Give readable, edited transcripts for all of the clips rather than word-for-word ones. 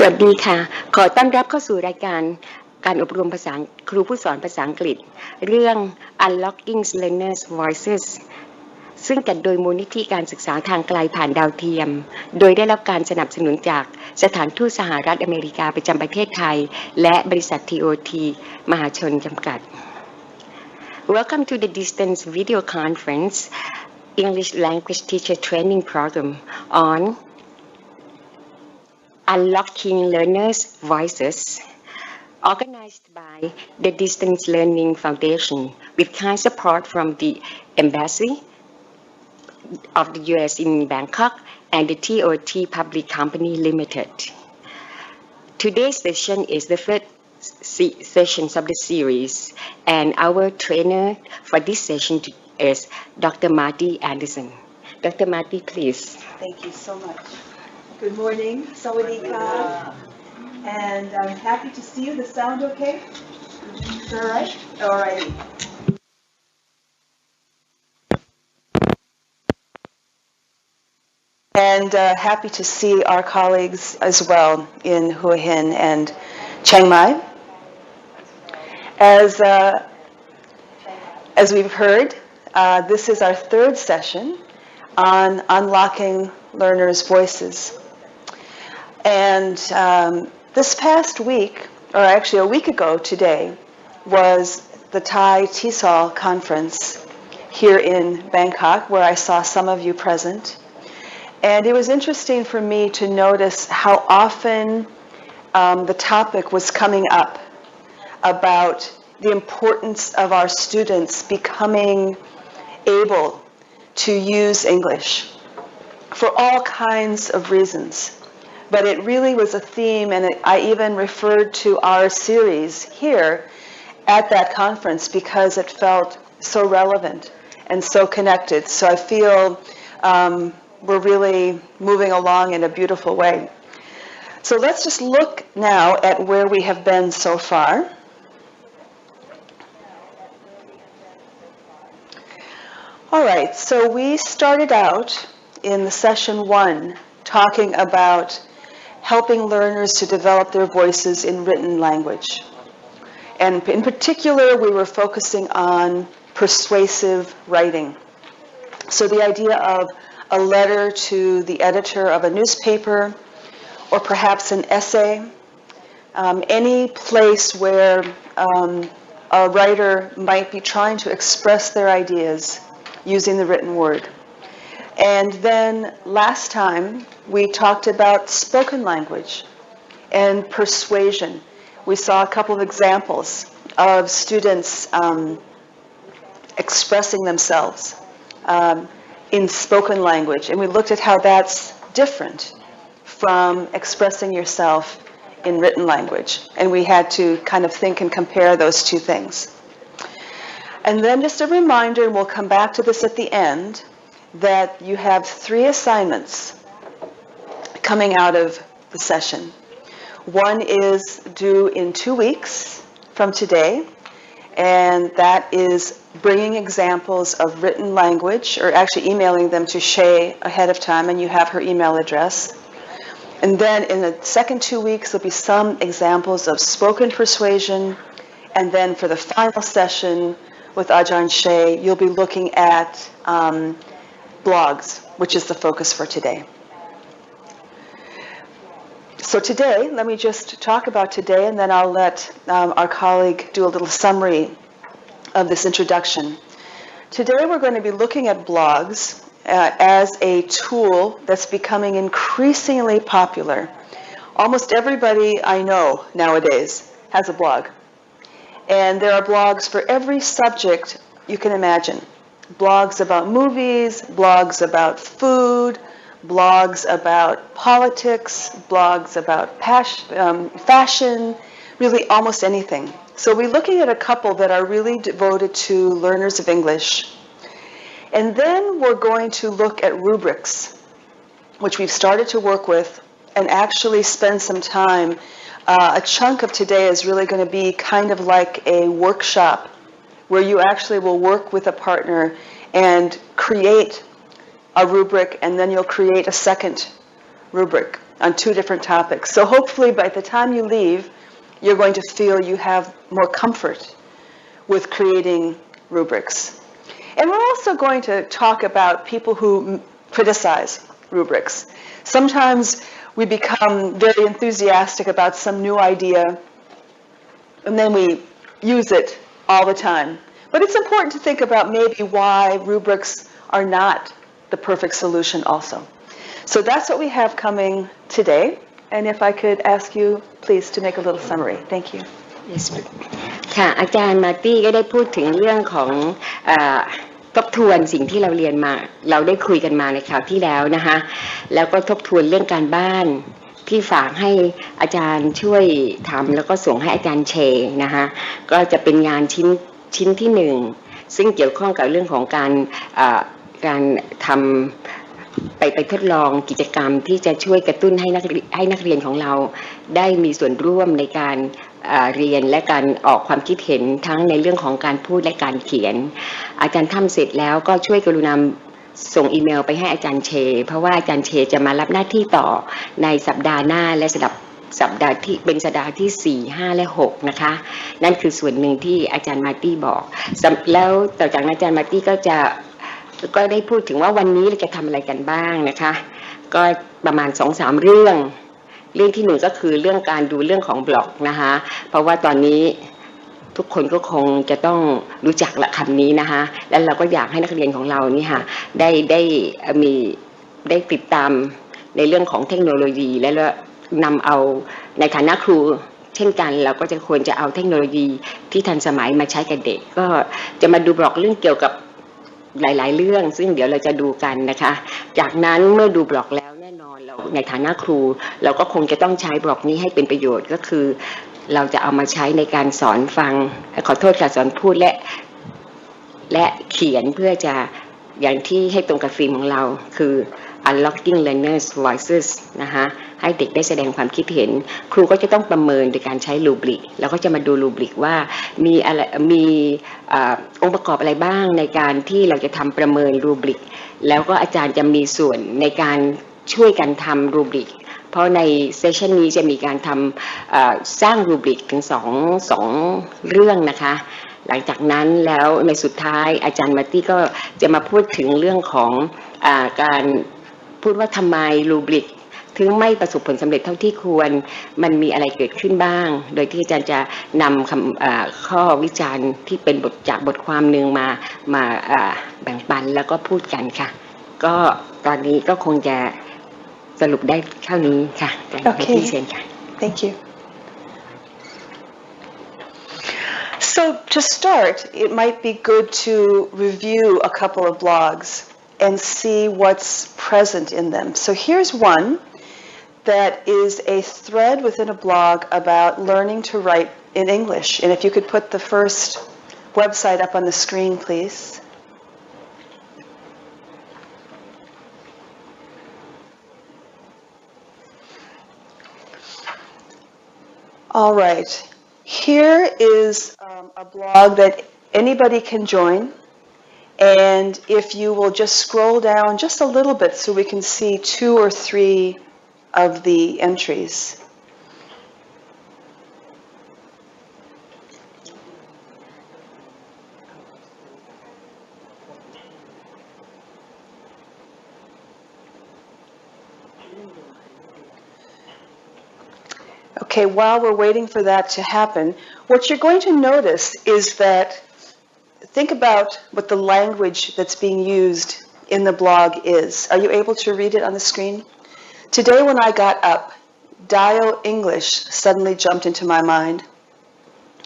วัสดีค่ะขอต้อนรับเข้าสู่รายการการอบรมภาษาครูผู้สอนภาษาอังกฤษเรื่อง Unlocking Learners Voices ซึ่งจัดโดยมูลนิธิการศึกษาทางไกลผ่านดาวเทียมโดยได้รับการสนับสนุนจากสถานทูตสหรัฐอเมริกาประจำประเทศไทยและบริษัท TOT มหาชนจำกัด Welcome to the Distance Video Conference English Language Teacher Training Program on Unlocking Learners' Voices, organized by the Distance Learning Foundation with kind support from the Embassy of the U.S. in Bangkok and the TOT Public Company Limited. Today's session is the first session of the series, and our trainer for this session is Dr. Marty Anderson. Dr. Marty, please. Thank you so much. Good morning, Sawadee-ka. And I'm happy to see you. The sound okay? All right? All righty. And happy to see our colleagues as well in Hua Hin and Chiang Mai. As we've heard, this is our third session on unlocking learners' voices. And this past week, or actually a week ago today, was the Thai TESOL conference here in Bangkok, where I saw some of you present. And it was interesting for me to notice how often the topic was coming up about the importance of our students becoming able to use English for all kinds of reasons. But it really was a theme, and I even referred to our series here at that conference because it felt so relevant and so connected. So I feel we're really moving along in a beautiful way. So let's just look now at where we have been so far. All right, so we started out in the session 1 talking about helping learners to develop their voices in written language. And in particular, we were focusing on persuasive writing. So the idea of a letter to the editor of a newspaper, or perhaps an essay, any place where a writer might be trying to express their ideas using the written word. And then last time, we talked about spoken language and persuasion. We saw a couple of examples of students expressing themselves in spoken language. And we looked at how that's different from expressing yourself in written language. And we had to kind of think and compare those two things. And then just a reminder, and we'll come back to this at the end, that you have 3 assignments coming out of the session. One is due in 2 weeks from today, and that is bringing examples of written language, or actually emailing them to Shay ahead of time, and you have her email address. And then in the second 2 weeks, there'll be some examples of spoken persuasion, and then for the final session with Ajahn Shay, you'll be looking at blogs, which is the focus for today. So today, let me just talk about today, and then I'll let our colleague do a little summary of this introduction. Today we're going to be looking at blogs as a tool that's becoming increasingly popular. Almost everybody I know nowadays has a blog. And there are blogs for every subject you can imagine. Blogs about movies, blogs about food, blogs about politics, blogs about fashion, really almost anything. So we're looking at a couple that are really devoted to learners of English. And then we're going to look at rubrics, which we've started to work with, and actually spend some time. A chunk of today is really going to be kind of like a workshop where you actually will work with a partner and create a rubric, and then you'll create a second rubric on 2 different topics. So hopefully by the time you leave, you're going to feel you have more comfort with creating rubrics. And we're also going to talk about people who criticize rubrics. Sometimes we become very enthusiastic about some new idea, and then we use it all the time. But it's important to think about maybe why rubrics are not the perfect solution also. So that's what we have coming today. And if I could ask you, please, to make a little summary. Thank you. Yes. ค่ะอาจารย์มาร์ตี้ก็ได้พูดถึงเรื่องของทบทวนสิ่งที่เราเรียนมาเราได้คุยกันมาในคราวที่แล้วนะคะแล้วก็ทบทวนเรื่องการบ้านที่ฝากให้อาจารย์ช่วยทำแล้วก็ส่งให้อาจารย์เชนะคะก็จะเป็นงานชิ้นที่หนึ่งซึ่งเกี่ยวข้องกับเรื่องของการทำไปทดลองกิจกรรมที่จะช่วยกระตุ้นให้นักเรียนของเราได้มีส่วนร่วมในการเรียนและการออกความคิดเห็นทั้งในเรื่องของการพูดและการเขียนอาจารย์ทำเสร็จแล้วก็ช่วยกรุณาส่งอีเมลไปให้อาจารย์เชเพราะว่าอาจารย์เชจะมารับหน้าที่ต่อในสัปดาห์หน้าและสัปดาห์ที่เป็นสัปดาห์ที่4 5 และ 6นะคะนั่นคือส่วนหนึ่งที่อาจารย์มาร์ตี้บอกแล้วต่อจากนั้นอาจารย์มาร์ตี้ก็ได้พูดถึงว่าวันนี้เราจะทำอะไรกันบ้างนะคะก็ประมาณ 2-3 เรื่องที่หนึ่งก็คือเรื่องการดูเรื่องของบล็อกนะคะเพราะว่าตอนนี้ทุกคนก็คงจะต้องรู้จักละคำนี้นะคะแล้วเราก็อยากให้นักเรียนของเรานี่ค่ะได้ติดตามในเรื่องของเทคโนโลยีและนำเอาในฐานะครูเช่นกันเราก็จะควรจะเอาเทคโนโลยีที่ทันสมัยมาใช้กับเด็กก็จะมาดูบล็อกเรื่องเกี่ยวกับหลายๆเรื่องซึ่งเดี๋ยวเราจะดูกันนะคะจากนั้นเมื่อดูบล็อกแล้วแน่นอนเราในฐานะครูเราก็คงจะต้องใช้บล็อกนี้ให้เป็นประโยชน์ก็คือเราจะเอามาใช้ในการสอนฟังขอโทษค่ะสอนพูดและเขียนเพื่อจะอย่างที่ให้ตรงกับฟิล์มของเราคือ unlocking learners voices นะคะให้เด็กได้แสดงความคิดเห็นครูก็จะต้องประเมินโดยการใช้รูบริกแล้วก็จะมาดูรูบริกว่ามีองค์ประกอบอะไรบ้างในการที่เราจะทำประเมินรูบริกแล้วก็อาจารย์จะมีส่วนในการช่วยกันทำรูบริกเพราะในเซสชันนี้จะมีการทำสร้างรูบริกถึงสองเรื่องนะคะหลังจากนั้นแล้วในสุดท้ายอาจารย์มาร์ตี้ก็จะมาพูดถึงเรื่องของการพูดว่าทำไมรูบริกถึงไม่ประสบผลสำเร็จเท่าที่ควรมันมีอะไรเกิดขึ้นบ้างโดยที่อาจารย์จะนำข้อวิจารณ์ที่เป็นจากบทความหนึ่งมาแบ่งปันแล้วก็พูดกันค่ะก็ตอนนี้ก็คงจะสรุปได้เท่านี้ค่ะ Okay. Thank you. So to start, it might be good to review a couple of blogs and see what's present in them. So here's one that is a thread within a blog about learning to write in English. And if you could put the first website up on the screen, please. All right. Here is a blog that anybody can join. And if you will just scroll down just a little bit so we can see 2 or 3 of the entries. Okay, while we're waiting for that to happen, what you're going to notice is that think about what the language that's being used in the blog is. Are you able to read it on the screen? Today when I got up, Dio English suddenly jumped into my mind.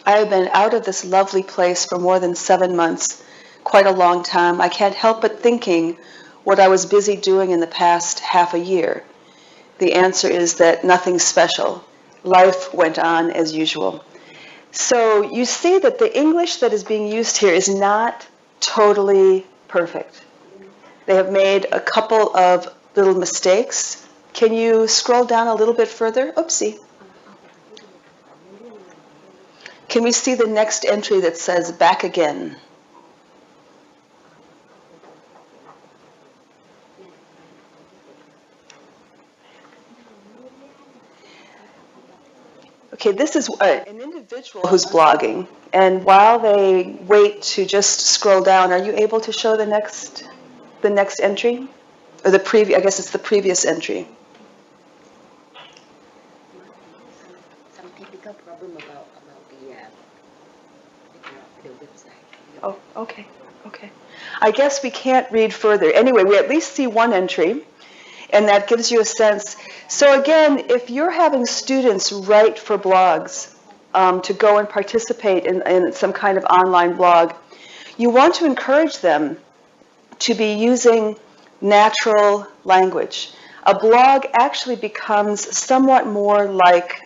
I have been out of this lovely place for more than 7 months, quite a long time. I can't help but thinking what I was busy doing in the past half a year. The answer is that nothing special. Life went on as usual. So you see that the English that is being used here is not totally perfect. They have made a couple of little mistakes. Can you scroll down a little bit further? Oopsie. Can we see the next entry that says back again? Okay, this is an individual who's blogging, and while they wait to just scroll down, are you able to show the next entry? Or the previous, I guess it's the previous entry. Some technical problem about the website. Oh, okay, okay. I guess we can't read further. Anyway, we at least see one entry, and that gives you a sense. So again, if you're having students write for blogs, to go and participate in some kind of online blog, you want to encourage them to be using natural language. A blog actually becomes somewhat more like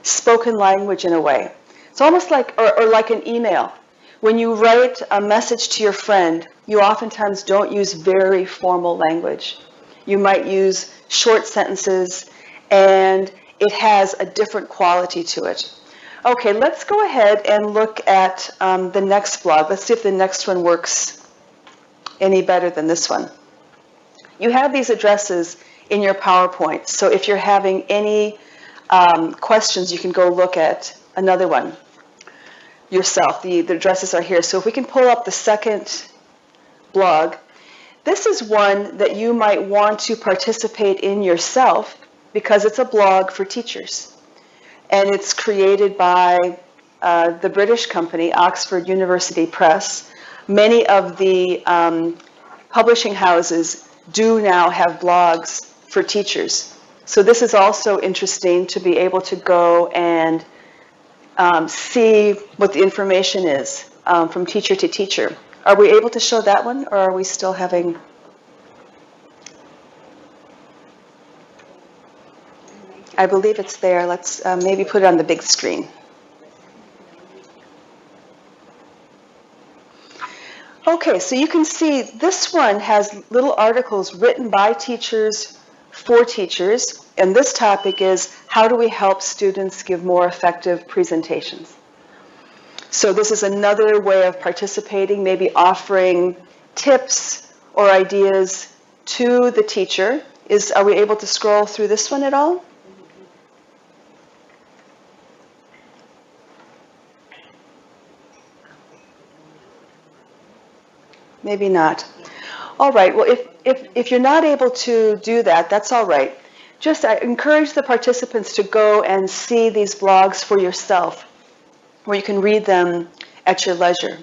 spoken language in a way. It's almost like, or like an email. When you write a message to your friend, you oftentimes don't use very formal language. You might use short sentences, and it has a different quality to it. Okay, let's go ahead and look at the next blog. Let's see if the next one works any better than this one. You have these addresses in your PowerPoint, so if you're having any questions, you can go look at another one yourself. The addresses are here. So if we can pull up the second blog, this is one that you might want to participate in yourself because it's a blog for teachers. And it's created by the British company, Oxford University Press. Many of the publishing houses do now have blogs for teachers. So this is also interesting to be able to go and see what the information is from teacher to teacher. Are we able to show that one, or are we still having... I believe it's there. Let's maybe put it on the big screen. Okay, so you can see this one has little articles written by teachers for teachers, and this topic is how do we help students give more effective presentations? So this is another way of participating, maybe offering tips or ideas to the teacher. Are we able to scroll through this one at all? Maybe not. All right, well, if you're not able to do that, that's all right. Just I encourage the participants to go and see these blogs for yourself, where you can read them at your leisure.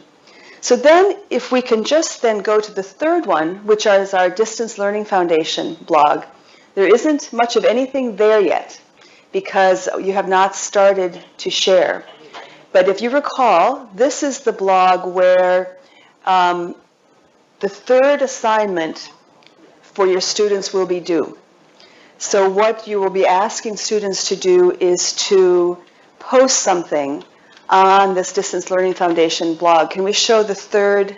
So then, if we can just then go to the third one, which is our Distance Learning Foundation blog, there isn't much of anything there yet because you have not started to share. But if you recall, this is the blog where the third assignment for your students will be due. So what you will be asking students to do is to post something on this Distance Learning Foundation blog. Can we show the third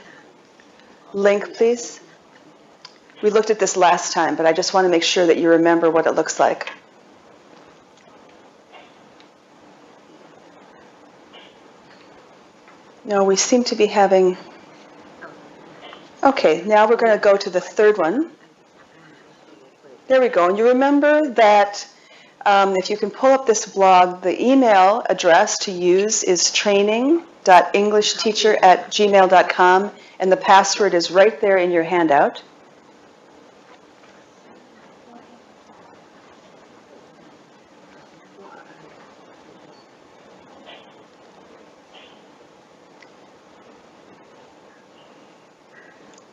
link, please? We looked at this last time, but I just want to make sure that you remember what it looks like. No, we seem to be having... Okay, now we're going to go to the third one. There we go. And you remember that if you can pull up this blog, the email address to use is training.englishteacher@gmail.com, and the password is right there in your handout.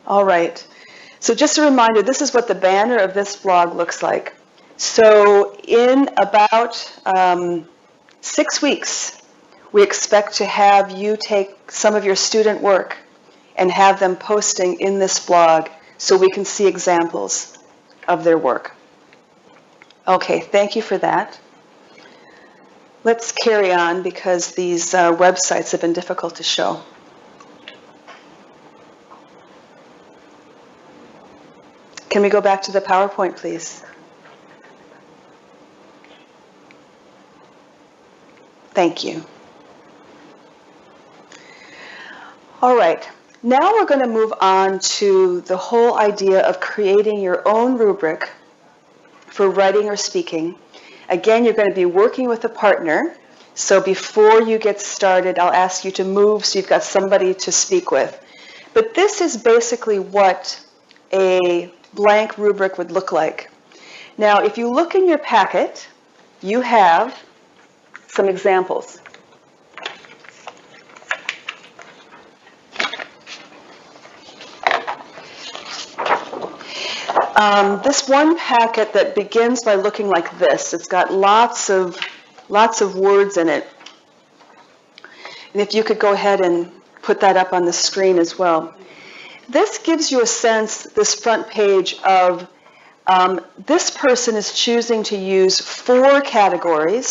All right. So just a reminder, this is what the banner of this blog looks like. So in about 6 weeks, we expect to have you take some of your student work and have them posting in this blog so we can see examples of their work. Okay, thank you for that. Let's carry on because these websites have been difficult to show. Can we go back to the PowerPoint, please? Thank you. All right. Now we're going to move on to the whole idea of creating your own rubric for writing or speaking. Again, you're going to be working with a partner. So before you get started, I'll ask you to move so you've got somebody to speak with. But this is basically what a blank rubric would look like. Now, if you look in your packet, you have some examples. This one packet that begins by looking like this, it's got lots of words in it. And if you could go ahead and put that up on the screen as well. This gives you a sense, this front page, of this person is choosing to use 4 categories.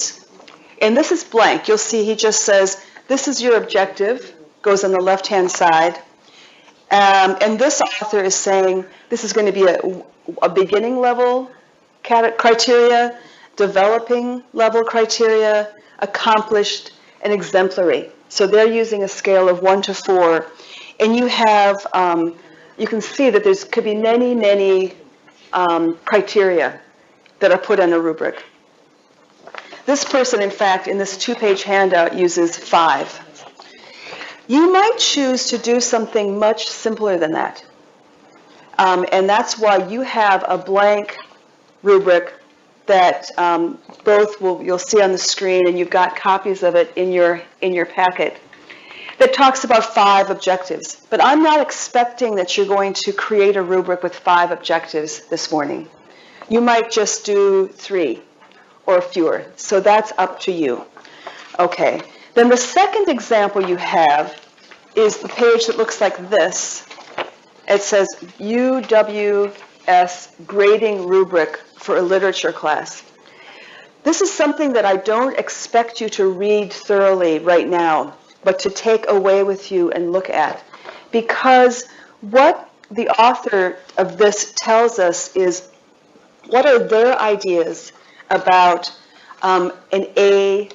And this is blank. You'll see he just says, this is your objective, goes on the left-hand side. And this author is saying this is going to be a beginning level criteria, developing level criteria, accomplished, and exemplary. So they're using a scale of 1 to 4. And you have, you can see that there could be many criteria that are put on a rubric. This person, in fact, in this 2-page handout uses 5. You might choose to do something much simpler than that. And that's why you have a blank rubric that you'll see on the screen, and you've got copies of it in your packet, that talks about 5 objectives. But I'm not expecting that you're going to create a rubric with 5 objectives this morning. You might just do 3 or fewer. So that's up to you. Okay. Then the second example you have is the page that looks like this. It says UWS grading rubric for a literature class. This is something that I don't expect you to read thoroughly right now, but to take away with you and look at. Because what the author of this tells us is what are their ideas about an A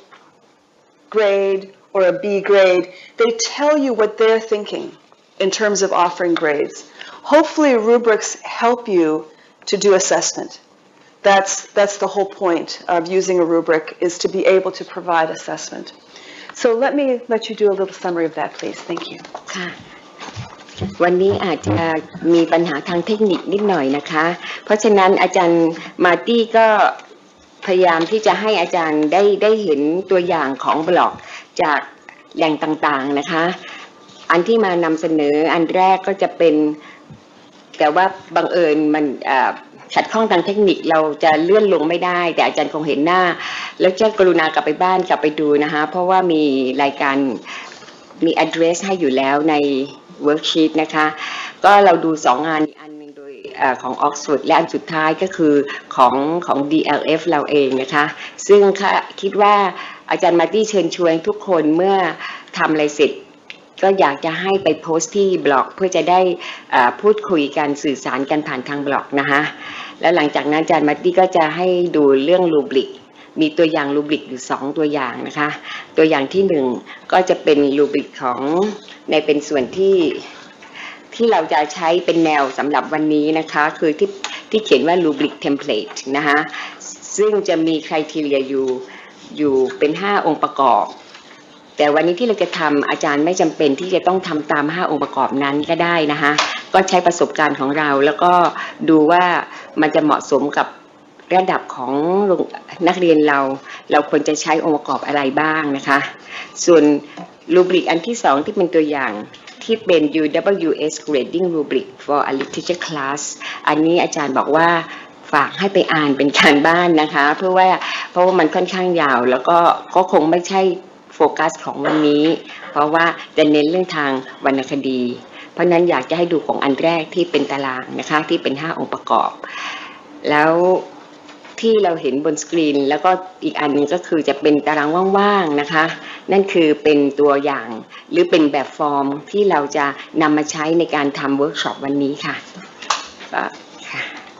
grade or a B grade. They tell you what they're thinking in terms of offering grades. Hopefully rubrics help you to do assessment. That's the whole point of using a rubric, is to be able to provide assessment. So let you do a little summary of that, please. Thank you. ค่ะวันนี้อาจจะมีปัญหาทางเทคนิคนิดหน่อยนะคะเพราะฉะนั้นอาจารย์มาร์ตี้ก็พยายามที่จะให้อาจารย์ได้เห็นตัวอย่างของบล็อกจากแหล่งต่างๆนะคะอันที่มานำเสนออันแรกก็จะเป็นแต่ว่าบังเอิญมันขัดข้องทางเทคนิคเราจะเลื่อนลงไม่ได้แต่อาจารย์คงเห็นหน้าแล้วจะกรุณากลับไปบ้านกลับไปดูนะคะเพราะว่ามีรายการมี address ให้อยู่แล้วใน worksheet นะคะก็เราดู2 งานอีกอันนึงโดยของ Oxford และอันสุดท้ายก็คือของ DLF เราเองนะคะซึ่งคิดว่าอาจารย์มาร์ตี้เชิญชวนทุกคนเมื่อทำอะไรเสร็จก็อยากจะให้ไปโพสต์ที่บล็อกเพื่อจะได้พูดคุยกันสื่อสารกันผ่านทางบล็อกนะคะแล้วหลังจากนั้นอาจารย์มาร์ตี้ก็จะให้ดูเรื่องรูบริกมีตัวอย่างรูบริกอยู่2ตัวอย่างนะคะตัวอย่างที่1ก็จะเป็นรูบริกของในเป็นส่วนที่เราจะใช้เป็นแนวสำหรับวันนี้นะคะคือที่เขียนว่ารูบริกเทมเพลตนะคะซึ่งจะมีคุณทีเรียอยู่เป็น5 องค์ประกอบแต่วันนี้ที่เราจะทำอาจารย์ไม่จำเป็นที่จะต้องทำตาม5 องค์ประกอบนั้นก็ได้นะคะก็ใช้ประสบการณ์ของเราแล้วก็ดูว่ามันจะเหมาะสมกับระดับของนักเรียนเราควรจะใช้องค์ประกอบอะไรบ้างนะคะส่วนรูบริกอันที่2ที่เป็นตัวอย่างที่เป็น UWS grading rubric for a literature class อันนี้อาจารย์บอกว่าฝากให้ไปอ่านเป็นการบ้านนะคะเพราะว่ามันค่อนข้างยาวแล้วก็คงไม่ใช่โฟกัสของวันนี้เพราะว่าจะเน้นเรื่องทางวรรณคดีเพราะนั้นอยากจะให้ดูของอันแรกที่เป็นตารางนะคะที่เป็น5 องค์ประกอบแล้วที่เราเห็นบนสกรีนแล้วก็อีกอันนึงก็คือจะเป็นตารางว่างๆนะคะนั่นคือเป็นตัวอย่างหรือเป็นแบบฟอร์มที่เราจะนำมาใช้ในการทำเวิร์กช็อปวันนี้ค่ะ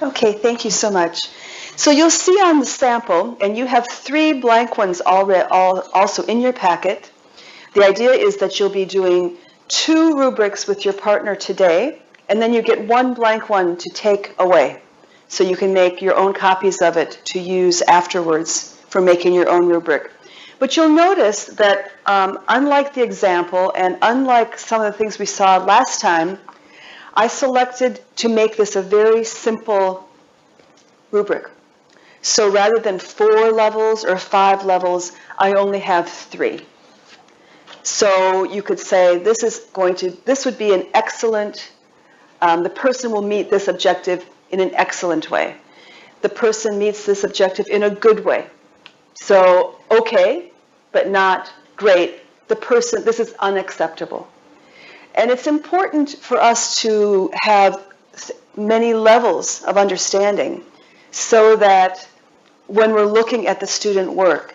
Okay, thank you so much. So you'll see on the sample, and you have 3 blank ones also in your packet. The idea is that you'll be doing 2 rubrics with your partner today, and then you get 1 blank one to take away. So you can make your own copies of it to use afterwards for making your own rubric. But you'll notice that unlike the example and unlike some of the things we saw last time, I selected to make this a very simple rubric. So rather than 4 levels or 5 levels, I only have 3. So you could say this would be an excellent, the person will meet this objective in an excellent way. The person meets this objective in a good way. So, okay, but not great. This is unacceptable. And it's important for us to have many levels of understanding so that when we're looking at the student work,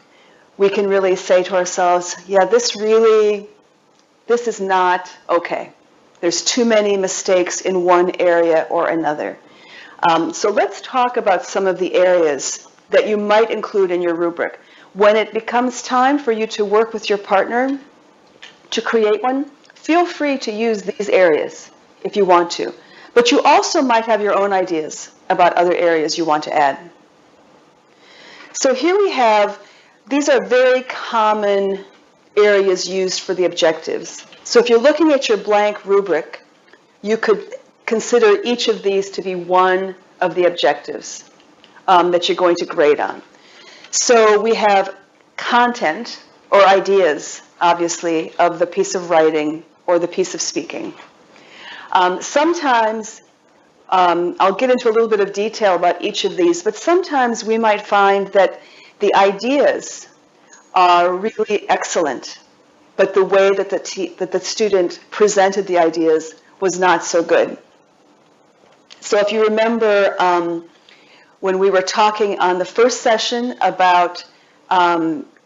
we can really say to ourselves, yeah, this is not okay. There's too many mistakes in one area or another. So let's talk about some of the areas that you might include in your rubric. When it becomes time for you to work with your partner to create one, feel free to use these areas if you want to. But you also might have your own ideas about other areas you want to add. So here we have, these are very common areas used for the objectives. So if you're looking at your blank rubric, you could consider each of these to be one of the objectives that you're going to grade on. So we have content or ideas, obviously, of the piece of writing or the piece of speaking. Sometimes, I'll get into a little bit of detail about each of these, but sometimes we might find that the ideas are really excellent, but the way that the student presented the ideas was not so good. So if you remember when we were talking on the first session about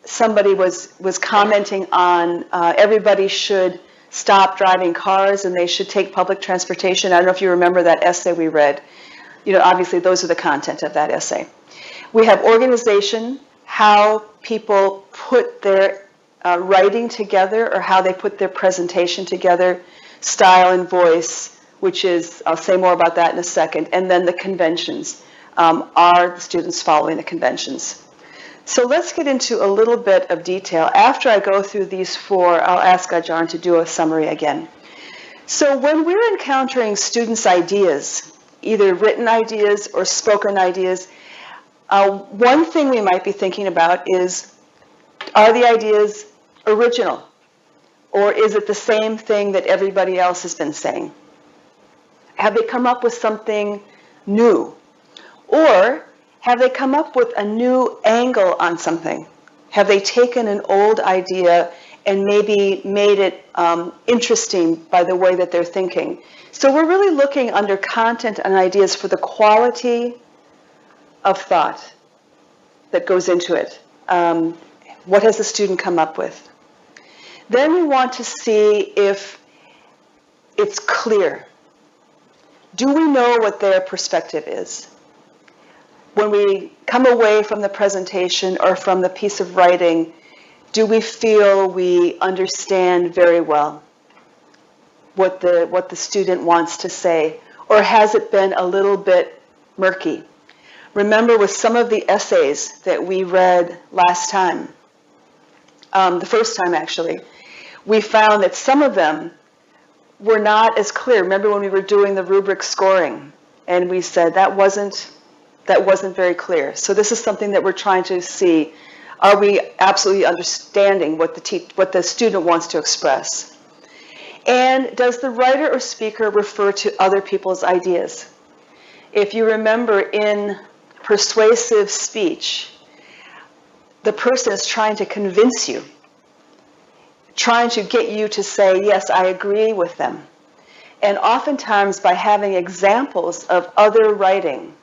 somebody was commenting on everybody should stop driving cars and they should take public transportation. I don't know if you remember that essay we read. You know, obviously those are the content of that essay. We have organization, how people put their writing together or how they put their presentation together, style and voice, which is, I'll say more about that in a second, and then the conventions. Are the students following the conventions? So let's get into a little bit of detail. After I go through these 4, I'll ask Ajarn to do a summary again. So when we're encountering students' ideas, either written ideas or spoken ideas, one thing we might be thinking about is, are the ideas original? Or is it the same thing that everybody else has been saying? Have they come up with something new? Or have they come up with a new angle on something? Have they taken an old idea and maybe made it interesting by the way that they're thinking? So we're really looking under content and ideas for the quality of thought that goes into it. What has the student come up with? Then we want to see if it's clear. Do we know what their perspective is? When we come away from the presentation or from the piece of writing, do we feel we understand very well what the student wants to say? Or has it been a little bit murky? Remember with some of the essays that we read last time, the first time actually, we found that some of them were not as clear. Remember when we were doing the rubric scoring and we said that wasn't very clear. So this is something that we're trying to see. Are we absolutely understanding what the student wants to express? And does the writer or speaker refer to other people's ideas? If you remember in persuasive speech, the person is trying to convince you, trying to get you to say, yes, I agree with them. And oftentimes by having examples of other writing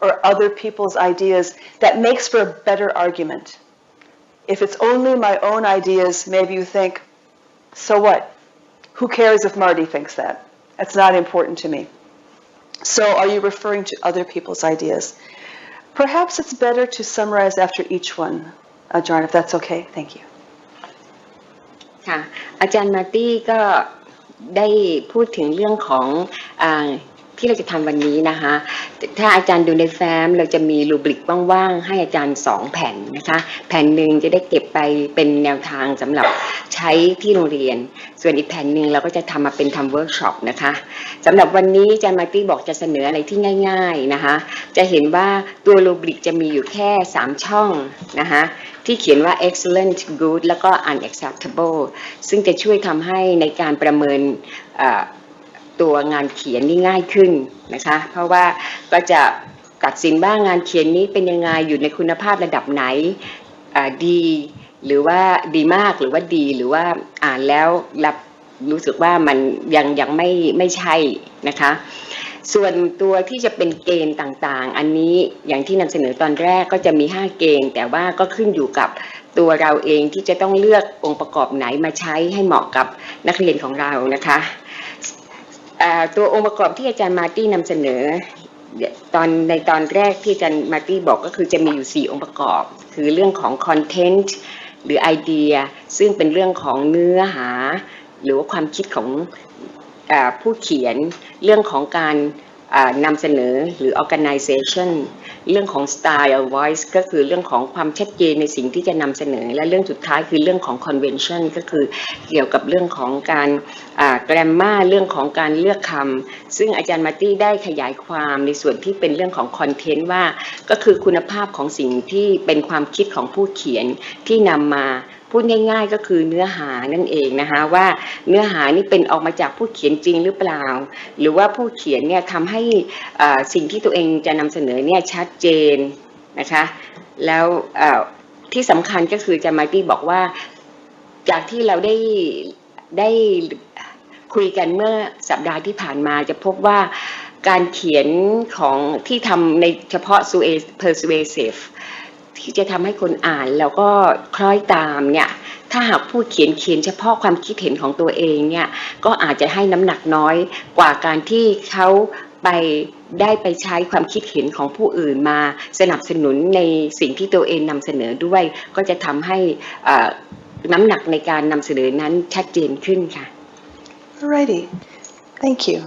or other people's ideas, that makes for a better argument. If it's only my own ideas, maybe you think, so what? Who cares if Marty thinks that? That's not important to me. So are you referring to other people's ideas? Perhaps it's better to summarize after each one, Ajarn, if that's okay. Thank you. ค่ะ อาจารย์มาร์ตี้ก็ได้พูดถึงเรื่องของ ที่เราจะทำวันนี้นะคะถ้าอาจารย์ดูในแฟ้มเราจะมีรูบริกว่างๆให้อาจารย์2แผ่นนะคะแผ่นหนึ่งจะได้เก็บไปเป็นแนวทางสำหรับใช้ที่โรงเรียนส่วนอีกแผ่นหนึ่งเราก็จะทำมาเป็นทำเวิร์กช็อปนะคะสำหรับวันนี้อาจารย์มาร์ตี้บอกจะเสนออะไรที่ง่ายๆนะคะจะเห็นว่าตัวรูบริกจะมีอยู่แค่3ช่องนะคะที่เขียนว่า excellent good แล้วก็ unacceptable ซึ่งจะช่วยทำให้ในการประเมินตัวงานเขียนนี่ง่ายขึ้นนะคะเพราะว่าก็จะตัดสินว่างานเขียนนี้เป็นยังไงอยู่ในคุณภาพระดับไหนดีหรือว่าดีมากหรือว่าดีหรือว่าอ่านแล้วรับรู้สึกว่ามันยังไม่ใช่นะคะส่วนตัวที่จะเป็นเกณฑ์ต่างๆอันนี้อย่างที่นำเสนอตอนแรกก็จะมี5เกณฑ์แต่ว่าก็ขึ้นอยู่กับตัวเราเองที่จะต้องเลือกองค์ประกอบไหนมาใช้ให้เหมาะกับนักเรียนของเรานะคะตัวองค์ประกอบที่อาจารย์มาร์ตี้นำเสนอในตอนแรกที่อาจารย์มาร์ตี้บอกก็คือจะมีอยู่4องค์ประกอบคือเรื่องของ content หรือไอเดียซึ่งเป็นเรื่องของเนื้อหาหรือว่าความคิดของผู้เขียนเรื่องของการนำเสนอหรือ organization เรื่องของ style voice ก็คือเรื่องของความชัดเจนในสิ่งที่จะนำเสนอและเรื่องสุดท้ายคือเรื่องของ convention ก็คือเกี่ยวกับเรื่องของการgrammar เรื่องของการเลือกคำซึ่งอาจารย์มาร์ตี้ได้ขยายความในส่วนที่เป็นเรื่องของ content ว่าก็คือคุณภาพของสิ่งที่เป็นความคิดของผู้เขียนที่นำมาพูดง่ายๆก็คือเนื้อหานั่นเองนะคะว่าเนื้อหานี่เป็นออกมาจากผู้เขียนจริงหรือเปล่าหรือว่าผู้เขียนเนี่ยทำให้สิ่งที่ตัวเองจะนำเสนอเนี่ยชัดเจนนะคะแล้วที่สำคัญก็คืออาจารย์มาร์ตี้บอกว่าจากที่เราได้คุยกันเมื่อสัปดาห์ที่ผ่านมาจะพบว่าการเขียนของที่ทำในเฉพาะ persuasive ที่จะทำให้คนอ่านแล้วก็คล้อยตามเนี่ยถ้าหากผู้เขียนเฉพาะความคิดเห็นของตัวเองเนี่ยก็อาจจะให้น้ำหนักน้อยกว่าการที่เขาได้ไปใช้ความคิดเห็นของผู้อื่นมาสนับสนุนในสิ่งที่ตัวเองนำเสนอด้วยก็จะทำให้น้ำหนักในการนำเสนอนั้นชัดเจนขึ้นค่ะ Alrighty, thank you.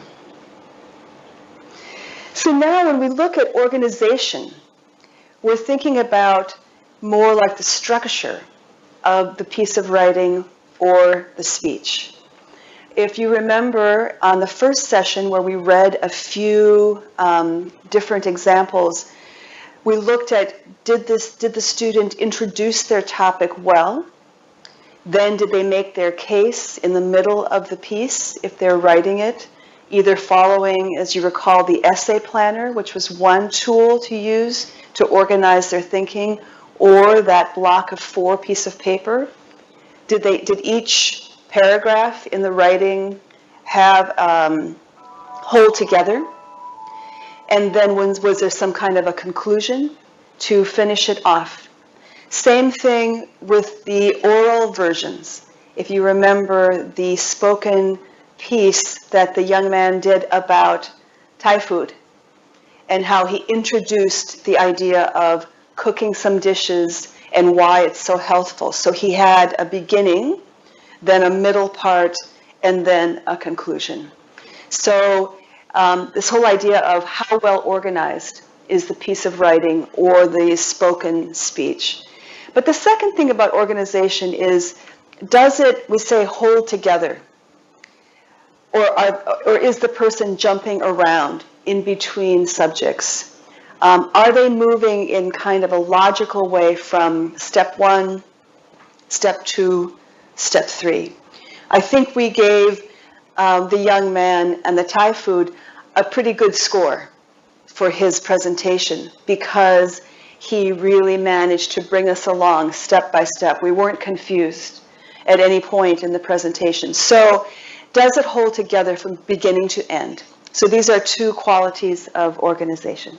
So now when we look at organization, we're thinking about more like the structure of the piece of writing or the speech. If you remember on the first session where we read a few different examples, we looked at did the student introduce their topic well? Then did they make their case in the middle of the piece if they're writing it? Either following, as you recall, the essay planner, which was one tool to use to organize their thinking, or that block of 4 piece of paper. Did each paragraph in the writing have hold together? And then was there some kind of a conclusion to finish it off? Same thing with the oral versions. If you remember the spoken piece that the young man did about Thai food and how he introduced the idea of cooking some dishes and why it's so healthful. So he had a beginning, then a middle part, and then a conclusion. So this whole idea of how well organized is the piece of writing or the spoken speech. But the second thing about organization is, does it, we say, hold together? Or is the person jumping around in between subjects? Are they moving in kind of a logical way from step 1, step 2, step 3? I think we gave the young man and the Thai food a pretty good score for his presentation because he really managed to bring us along step by step. We weren't confused at any point in the presentation. So does it hold together from beginning to end? So these are 2 qualities of organization.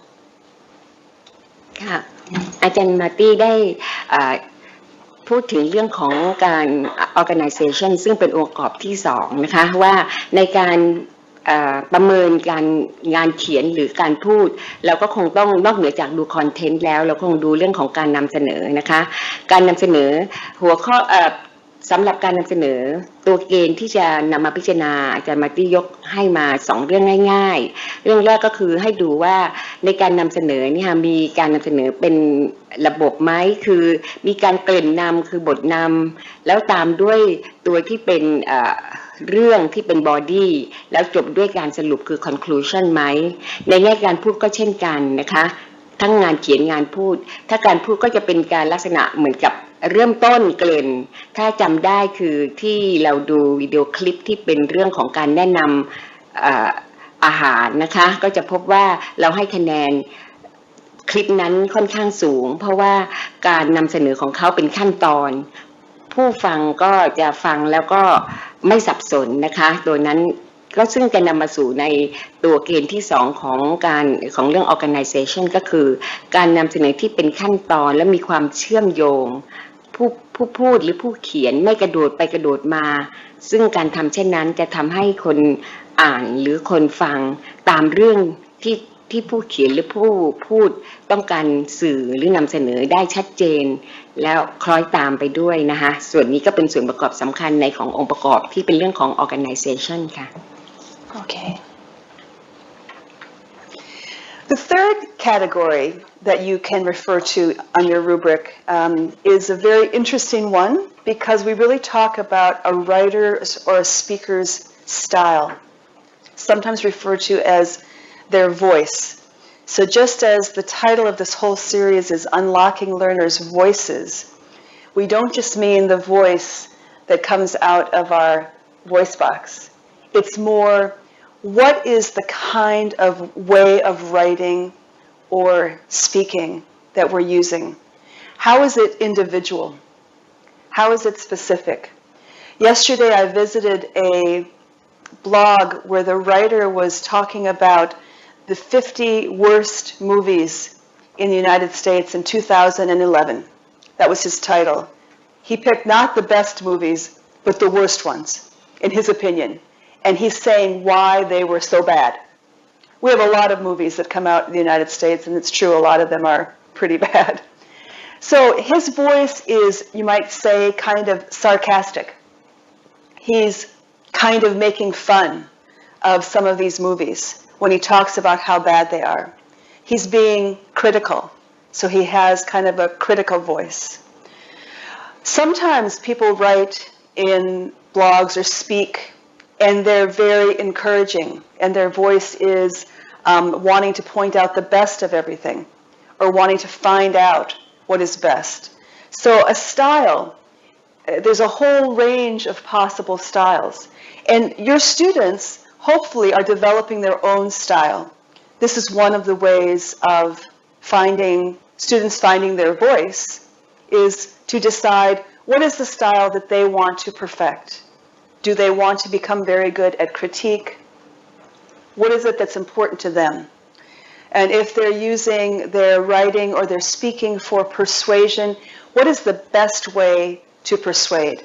ค่ะอาจารย์มาร์ตี้ได้พูดถึงเรื่องของการ organization ซึ่งเป็นองค์ประกอบที่2นะคะว่าในการประเมินการงานเขียนหรือการพูดเราก็คงต้องนอกเหนือจากดูคอนเทนต์แล้วเราคงดูเรื่องของการนำเสนอนะคะการนำเสนอหัวข้อ สำหรับการนำเสนอตัวเกณฑ์ที่จะนำมาพิจารณาอาจารย์มาร์ตี้ยกให้มา2เรื่องง่ายๆเรื่องแรกก็คือให้ดูว่าในการนำเสนอเนี่ยมีการนำเสนอเป็นระบบไหมคือมีการเกริ่นนำคือบทนำแล้วตามด้วยตัวที่เป็นเรื่องที่เป็นบอดี้แล้วจบด้วยการสรุปคือ conclusion ไหมในแง่การพูดก็เช่นกันนะคะทั้งงานเขียนงานพูดถ้าการพูดก็จะเป็นการลักษณะเหมือนกับเริ่มต้นเกริ่นถ้าจำได้คือที่เราดูวิดีโอคลิปที่เป็นเรื่องของการแนะนำอาหารนะคะก็จะพบว่าเราให้คะแนนคลิปนั้นค่อนข้างสูงเพราะว่าการนำเสนอของเขาเป็นขั้นตอนผู้ฟังก็จะฟังแล้วก็ไม่สับสนนะคะตัวนั้นก็ซึ่งจะนำมาสู่ในตัวเกณฑ์ที่2ของเรื่อง organization ก็คือการนำเสนอที่เป็นขั้นตอนและมีความเชื่อมโยงผู้พูดหรือผู้เขียนไม่กระโดดไปกระโดดมาซึ่งการทำเช่นนั้นจะทำให้คนอ่านหรือคนฟังตามเรื่องที่ผู้เขียนหรือผู้พูดต้องการสื่อหรือนำเสนอได้ชัดเจนแล้วคล้อยตามไปด้วยนะคะส่วนนี้ก็เป็นส่วนประกอบสำคัญในขององค์ประกอบที่เป็นเรื่องของ organization ค่ะ Okay. The third category that you can refer to on your rubric is a very interesting one because we really talk about a writer's or a speaker's style, sometimes referred to as their voice. So just as the title of this whole series is Unlocking Learners' Voices, we don't just mean the voice that comes out of our voice box. It's more, what is the kind of way of writing or speaking that we're using? How is it individual? How is it specific? Yesterday I visited a blog where the writer was talking about the 50 worst movies in the United States in 2011. That was his title. He picked not the best movies, but the worst ones, in his opinion. And he's saying why they were so bad. We have a lot of movies that come out in the United States, and it's true, a lot of them are pretty bad. So his voice is, you might say, kind of sarcastic. He's kind of making fun of some of these movies when he talks about how bad they are. He's being critical, so he has kind of a critical voice. Sometimes people write in blogs or speak, and they're very encouraging, and their voice is wanting to point out the best of everything, or wanting to find out what is best. So a style, there's a whole range of possible styles. And your students hopefully are developing their own style. This is one of the ways of students finding their voice, is to decide what is the style that they want to perfect. Do they want to become very good at critique? What is it that's important to them? And if they're using their writing or their speaking for persuasion, what is the best way to persuade?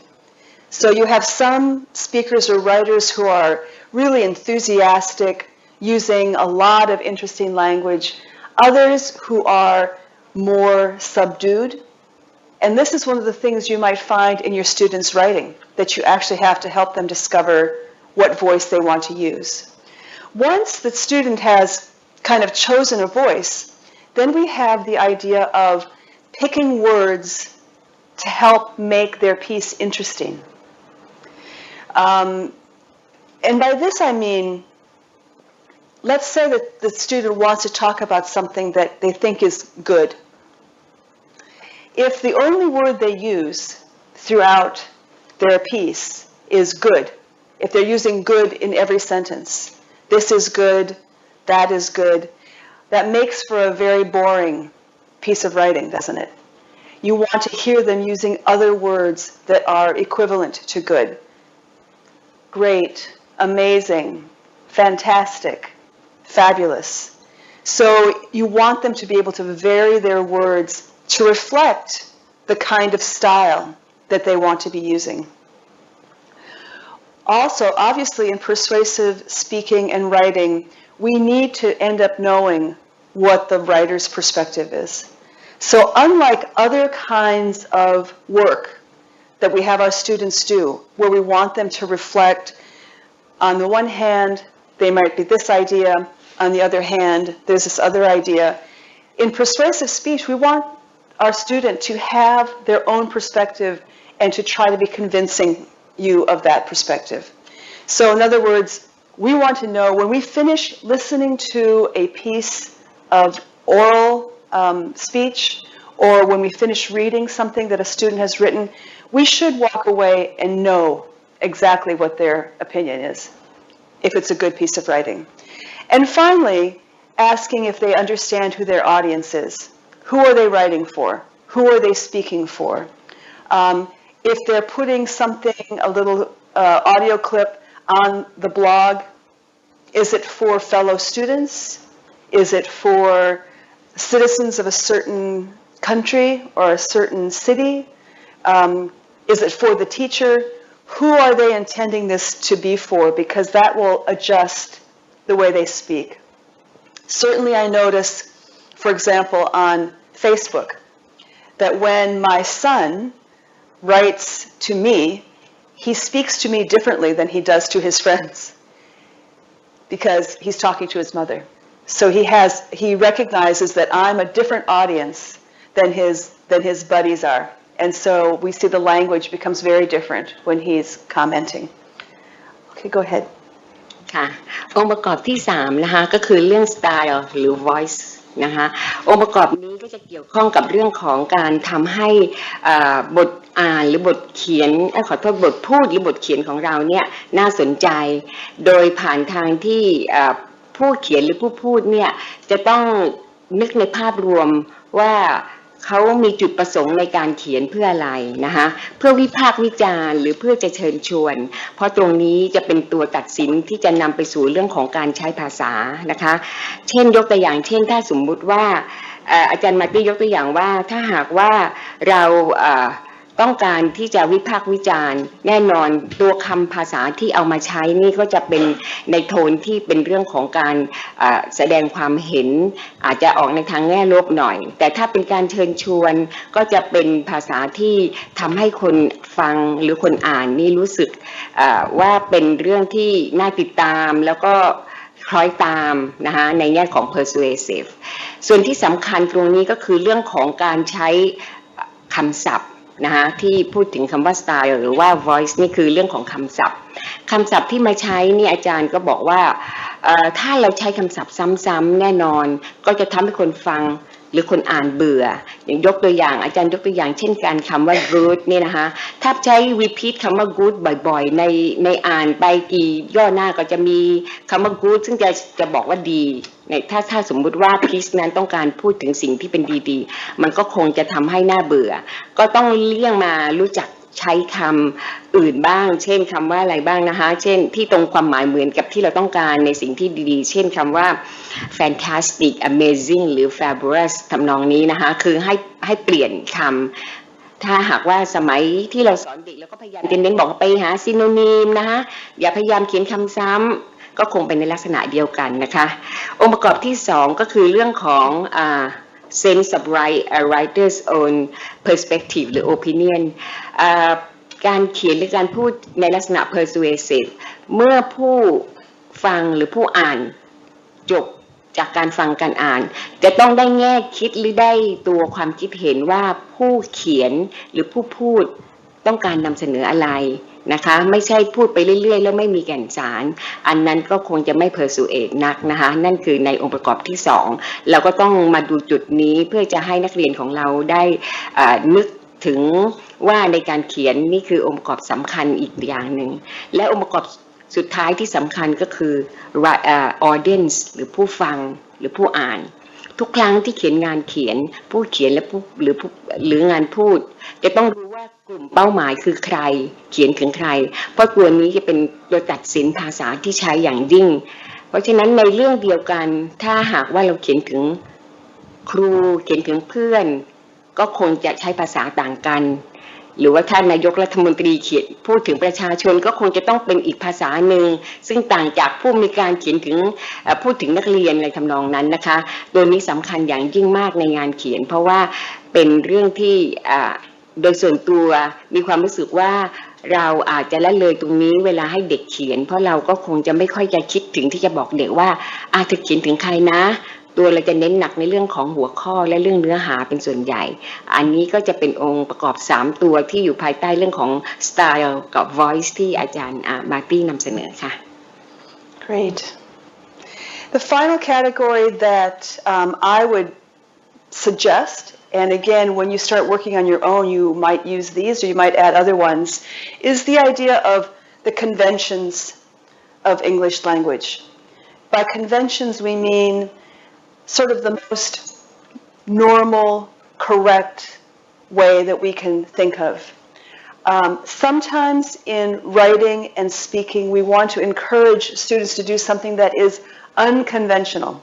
So you have some speakers or writers who are really enthusiastic, using a lot of interesting language, others who are more subdued. And this is one of the things you might find in your students' writing, that you actually have to help them discover what voice they want to use. Once the student has kind of chosen a voice, then we have the idea of picking words to help make their piece interesting. And by this I mean, let's say that the student wants to talk about something that they think is good. If the only word they use throughout their piece is good, if they're using good in every sentence, this is good, that is good, that makes for a very boring piece of writing, doesn't it? You want to hear them using other words that are equivalent to good. Great, amazing, fantastic, fabulous. So you want them to be able to vary their words to reflect the kind of style that they want to be using. Also, obviously, in persuasive speaking and writing, we need to end up knowing what the writer's perspective is. So unlike other kinds of work that we have our students do, where we want them to reflect. On the one hand, they might be this idea. On the other hand, there's this other idea. In persuasive speech, we want our student to have their own perspective and to try to be convincing you of that perspective. So in other words, we want to know when we finish listening to a piece of oral speech, or when we finish reading something that a student has written, we should walk away and know exactly what their opinion is, if it's a good piece of writing. And finally, asking if they understand who their audience is. Who are they writing for? Who are they speaking for? If they're putting something, a little audio clip on the blog, is it for fellow students? Is it for citizens of a certain country or a certain city? Is it for the teacher? Who are they intending this to be for? Because that will adjust the way they speak. Certainly I notice, for example, on Facebook, that when my son writes to me, he speaks to me differently than he does to his friends because he's talking to his mother. So he recognizes that I'm a different audience than his buddies are. And so we see the language becomes very different when he's commenting. Okay, go ahead. ค่ะองค์ประกอบที่3นะคะก็คือเรื่อง style หรือ voice นะคะองค์ประกอบนี้ก็จะเกี่ยวข้องกับเรื่องของการทำให้บทอ่านหรือบทเขียนขอโทษบทพูดหรือบทเขียนของเราเนี่ยน่าสนใจโดยผ่านทางที่ผู้เขียนหรือผู้พูดเนี่ยจะต้องนึกในภาพรวมว่าเขามีจุดประสงค์ในการเขียนเพื่ออะไรนะคะเพื่อวิพากษ์วิจารณ์หรือเพื่อจะเชิญชวนเพราะตรงนี้จะเป็นตัวตัดสินที่จะนำไปสู่เรื่องของการใช้ภาษานะคะเช่นยกตัวอย่างเช่นถ้าสมมุติว่าอาจารย์มาร์ตี้ยกตัวอย่างว่าถ้าหากว่าเราต้องการที่จะวิพากษ์วิจารณ์แน่นอนตัวคำภาษาที่เอามาใช้นี่ก็จะเป็นในโทนที่เป็นเรื่องของการแสดงความเห็นอาจจะออกในทางแง่ลบหน่อยแต่ถ้าเป็นการเชิญชวนก็จะเป็นภาษาที่ทำให้คนฟังหรือคนอ่านนี่รู้สึกว่าเป็นเรื่องที่น่าติดตามแล้วก็คล้อยตามนะคะในแง่ของ persuasive ส่วนที่สำคัญตรงนี้ก็คือเรื่องของการใช้คำศัพท์นะคะที่พูดถึงคำว่า style หรือว่า voice นี่คือเรื่องของคำศัพท์ที่มาใช้นี่อาจารย์ก็บอกว่าถ้าเราใช้คำศัพท์ซ้ำๆแน่นอนก็จะทำให้คนฟังหรือคนอ่านเบื่ออย่างยกตัวอย่างอาจารย์ยกตัวอย่างเช่นการคำว่า good นี่นะคะถ้าใช้ repeat คำว่า good บ่อยๆในอ่านไปกี่ย่อหน้าก็จะมีคำว่า good ซึ่งจะบอกว่าดีถ้าสมมุติว่า piece นั้นต้องการพูดถึงสิ่งที่เป็นดีๆมันก็คงจะทำให้น่าเบื่อก็ต้องเลี่ยงมารู้จักใช้คำอื่นบ้างเช่นคำว่าอะไรบ้างนะคะเช่นที่ตรงความหมายเหมือนกับที่เราต้องการในสิ่งที่ดีๆเช่นคำว่า fantastic amazing หรือ fabulous ทำนองนี้นะคะคือให้เปลี่ยนคำถ้าหากว่าสมัยที่เราสอนเด็กแล้วก็พยายามเน้นบอกไปหา synonym นะคะอย่าพยายามเขียนคำซ้ำก็คงเป็นในลักษณะเดียวกันนะคะองค์ประกอบที่2ก็คือเรื่องของsense of writer's own perspective หรือ opinion การเขียนหรือการพูดในลักษณะ persuasive เมื่อผู้ฟังหรือผู้อ่านจบจากการฟังการอ่านจะต้องได้แง่คิดหรือได้ตัวความคิดเห็นว่าผู้เขียนหรือผู้พูดต้องการนำเสนออะไรนะคะไม่ใช่พูดไปเรื่อยๆแล้วไม่มีแก่นสารอันนั้นก็คงจะไม่ persuade นักนะคะนั่นคือในองค์ประกอบที่2เราก็ต้องมาดูจุดนี้เพื่อจะให้นักเรียนของเราได้นึกถึงว่าในการเขียนนี่คือองค์ประกอบสำคัญอีกอย่างหนึ่งและองค์ประกอบสุดท้ายที่สำคัญก็คือ audience หรือผู้ฟังหรือผู้อ่านทุกครั้งที่เขียนงานเขียนผู้เขียนและหรืองานพูดจะต้องรู้ว่ากลุ่มเป้าหมายคือใครเขียนถึงใครเพราะตัวนี้จะเป็นตัวตัดสินภาษาที่ใช้อย่างยิ่งเพราะฉะนั้นในเรื่องเดียวกันถ้าหากว่าเราเขียนถึงครูเขียนถึงเพื่อนก็คงจะใช้ภาษาต่างกันหรือว่าท่านนายกรัฐมนตรีเขียนพูดถึงประชาชนก็คงจะต้องเป็นอีกภาษาหนึ่งซึ่งต่างจากผู้มีการเขียนถึงพูดถึงนักเรียนอะไรทำนองนั้นนะคะตัวนี้สำคัญอย่างยิ่งมากในงานเขียนเพราะว่าเป็นเรื่องที่ โดยส่วนตัวมีความรู้สึกว่าเราอาจจะละเลยตรงนี้เวลาให้เด็กเขียนเพราะเราก็คงจะไม่ค่อยจะคิดถึงที่จะบอกเด็กว่าเธอเขียนถึงใครนะตัวเราจะเน้นหนักในเรื่องของหัวข้อและเรื่องเนื้อหาเป็นส่วนใหญ่อันนี้ก็จะเป็นองค์ประกอบ3ตัวที่อยู่ภายใต้เรื่องของ style กับ voice ที่อาจารย์มาร์ตี้นำเสนอค่ะ Great. The final category that I would suggest, and again, when you start working on your own, you might use these or you might add other ones, is the idea of the conventions of English language. By conventions, we mean sort of the most normal, correct way that we can think of. Sometimes in writing and speaking, we want to encourage students to do something that is unconventional.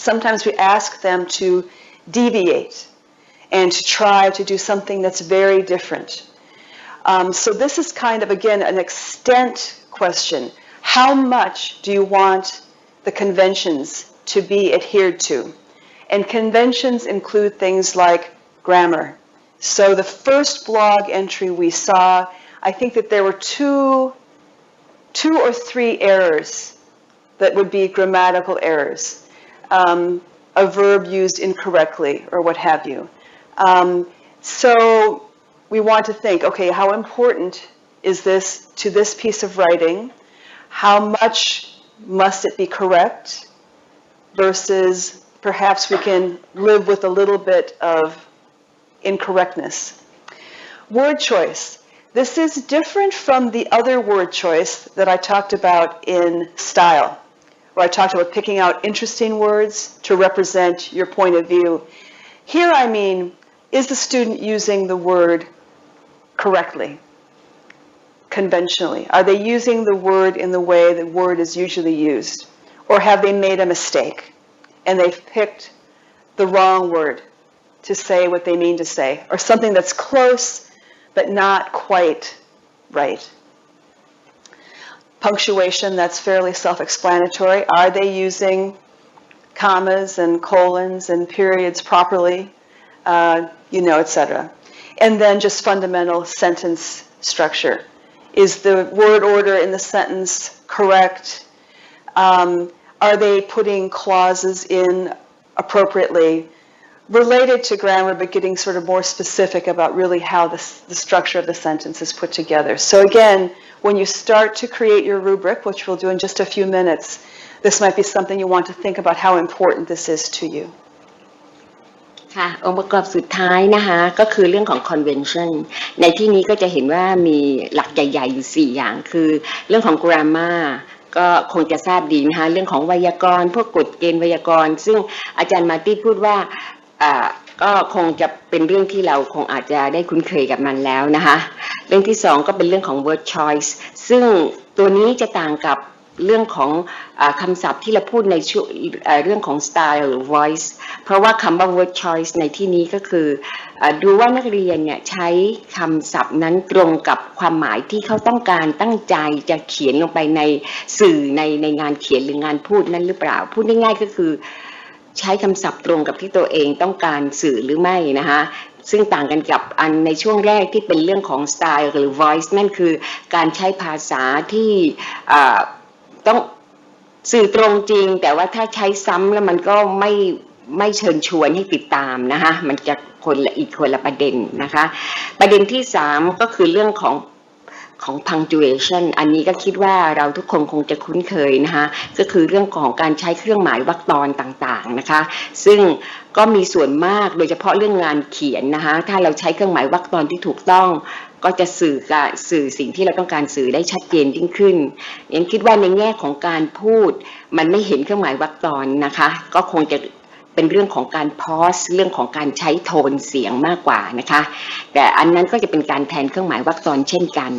Sometimes we ask them to deviate and to try to do something that's very different. So this is kind of, again, an extent question. How much do you want the conventions to be adhered to? And conventions include things like grammar. So the first blog entry we saw, I think that there were two or three errors that would be grammatical errors. A verb used incorrectly or what have you. So we want to think, okay, how important is this to this piece of writing? How much must it be correct versus perhaps we can live with a little bit of incorrectness. Word choice. This is different from the other word choice that I talked about in style, where I talked about picking out interesting words to represent your point of view. Here I mean, is the student using the word correctly, conventionally? Are they using the word in the way the word is usually used? Or have they made a mistake and they've picked the wrong word to say what they mean to say, or something that's close but not quite right? Punctuation, that's fairly self-explanatory. Are they using commas and colons and periods properly? Etc. And then just fundamental sentence structure. Is the word order in the sentence correct? Are they putting clauses in appropriately? Related to grammar, but getting sort of more specific about really how the structure of the sentence is put together. So again, when you start to create your rubric, which we'll do in just a few minutes, this might be something you want to think about how important this is to you. ค่ะองค์ประกอบสุดท้ายนะคะก็คือเรื่องของ convention ในที่นี้ก็จะเห็นว่ามีหลักใหญ่ๆอยู่4อย่างคือเรื่องของ grammar ก็คงจะทราบดีนะคะเรื่องของไวยากรณ์พวกกฎเกณฑ์ไวยากรณ์ซึ่งอาจารย์มาร์ตี้พูดว่าก็คงจะเป็นเรื่องที่เราคงอาจจะได้คุ้นเคยกับมันแล้วนะคะเรื่องที่2ก็เป็นเรื่องของ word choice ซึ่งตัวนี้จะต่างกับเรื่องของคำศัพท์ที่เราพูดในเรื่องของ style หรือ voice เพราะว่าคำว่า word choice ในที่นี้ก็คือดูว่านักเรียนเนี่ยใช้คำศัพท์นั้นตรงกับความหมายที่เขาต้องการตั้งใจจะเขียนลงไปในสื่อในงานเขียนหรืองานพูดนั้นหรือเปล่าพูดง่ายๆก็คือใช้คำศัพท์ตรงกับที่ตัวเองต้องการสื่อหรือไม่นะคะซึ่งต่างกันกับอันในช่วงแรกที่เป็นเรื่องของ style หรือ voice นั่นคือการใช้ภาษาที่ต้องสื่อตรงจริงแต่ว่าถ้าใช้ซ้ำแล้วมันก็ไม่เชิญชวนให้ติดตามนะคะมันจะคนละประเด็นนะคะประเด็นที่3ก็คือเรื่องของ punctuation อันนี้ก็คิดว่าเราทุกคนคงจะคุ้นเคยนะคะก็คือเรื่องของการใช้เครื่องหมายวรรคตอนต่างๆนะคะซึ่งก็มีส่วนมากโดยเฉพาะเรื่องงานเขียนนะคะถ้าเราใช้เครื่องหมายวรรคตอนที่ถูกต้องก็จะสื่อสิ่งที่เราต้องการสื่อได้ชัดเจนยิ่งขึ้นยังคิดว่าในแง่ของการพูดมันไม่เห็นเครื่องหมายวรรคตอนนะคะก็คงจะเป็นเรื่องของการ pause เรื่องของการใช้โทนเสียงมากกว่านะคะแต่อันนั้นก็จะเป็นการแทนเครื่องหมายวรรคตอนเช่นกัน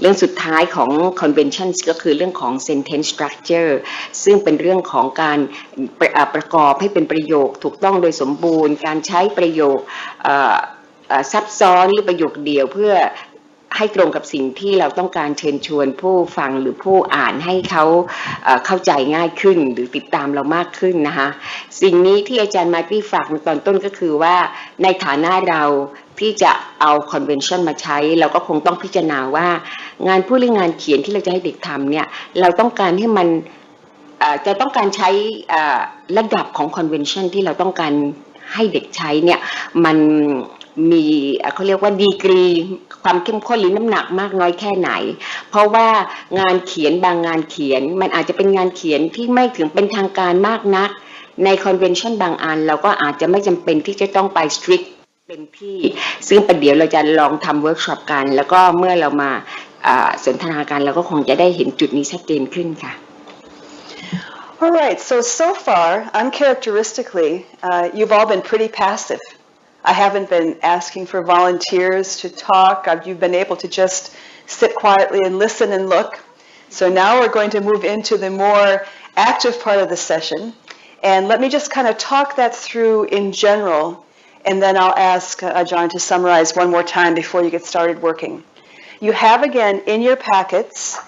เรื่องสุดท้ายของ convention ก็คือเรื่องของ sentence structure ซึ่งเป็นเรื่องของการประกอบให้เป็นประโยคถูกต้องโดยสมบูรณ์การใช้ประโยคซับซ้อนหรือประโยคเดียวเพื่อ ให้ตรงกับสิ่งที่เราต้องการเชิญชวนผู้ฟังหรือผู้อ่านให้เขาเข้าใจง่ายขึ้นหรือติดตามเรามากขึ้นนะคะสิ่งนี้ที่อาจารย์มาร์ตี้ฝากในตอนต้นก็คือว่าในฐานะเราที่จะเอาคอนเวนชั่นมาใช้เราก็คงต้องพิจารณาว่างานพูดหรืองานเขียนที่เราจะให้เด็กทำเนี่ยเราต้องการให้มันจะต้องการใช้ระดับของคอนเวนชั่นที่เราต้องการให้เด็กใช้เนี่ยมันมีเขาเรียกว่าดีกรีความเข้มข้นหรือน้ำหนักมากน้อยแค่ไหนเพราะว่างานเขียนบางงานเขียนมันอาจจะเป็นงานเขียนที่ไม่ถึงเป็นทางการมากนักในคอนเวนชั่นบางอันเราก็อาจจะไม่จำเป็นที่จะต้องไปสตริกเต็มที่ซึ่งประเดี๋ยวเราจะลองทำเวิร์กช็อปกันแล้วก็เมื่อเรามาสนทนากันเราก็คงจะได้เห็นจุดนี้ชัดเจนขึ้นค่ะAll right, so far, uncharacteristically, you've all been pretty passive. I haven't been asking for volunteers to talk. You've been able to just sit quietly and listen and look. So now we're going to move into the more active part of the session. And let me just kind of talk that through in general, and then I'll ask John to summarize one more time before you get started working. You have, again, in your packets,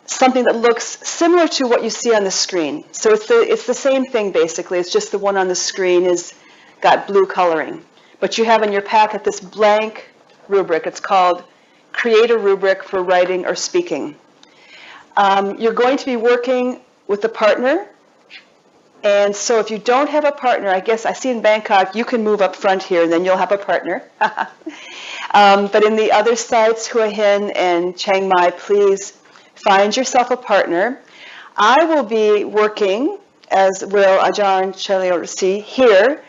something that looks similar to what you see on the screen. So it's the same thing basically. It's just the one on the screen is got blue coloring. But you have in your packet this blank rubric. It's called Create a Rubric for Writing or Speaking. You're going to be working with a partner. And so if you don't have a partner, I guess I see in Bangkok, you can move up front here and then you'll have a partner. But in the other sites, Hua Hin and Chiang Mai, please find yourself a partner. I will be working, as will Ajahn Chaliorsi here,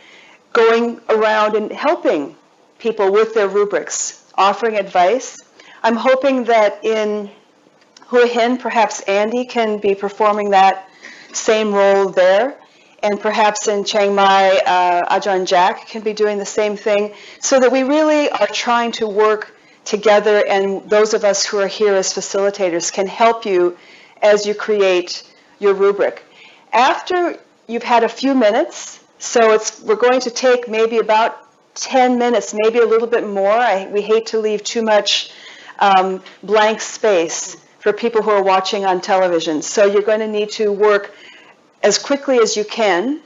going around and helping people with their rubrics, offering advice. I'm hoping that in Hua Hin, perhaps Andy can be performing that same role there. And perhaps in Chiang Mai, Ajahn Jack can be doing the same thing, so that we really are trying to work together, and those of us who are here as facilitators can help you as you create your rubric. After you've had a few minutes, so we're going to take maybe about 10 minutes, maybe a little bit more. We hate to leave too much blank space for people who are watching on television. So you're going to need to work as quickly as you can.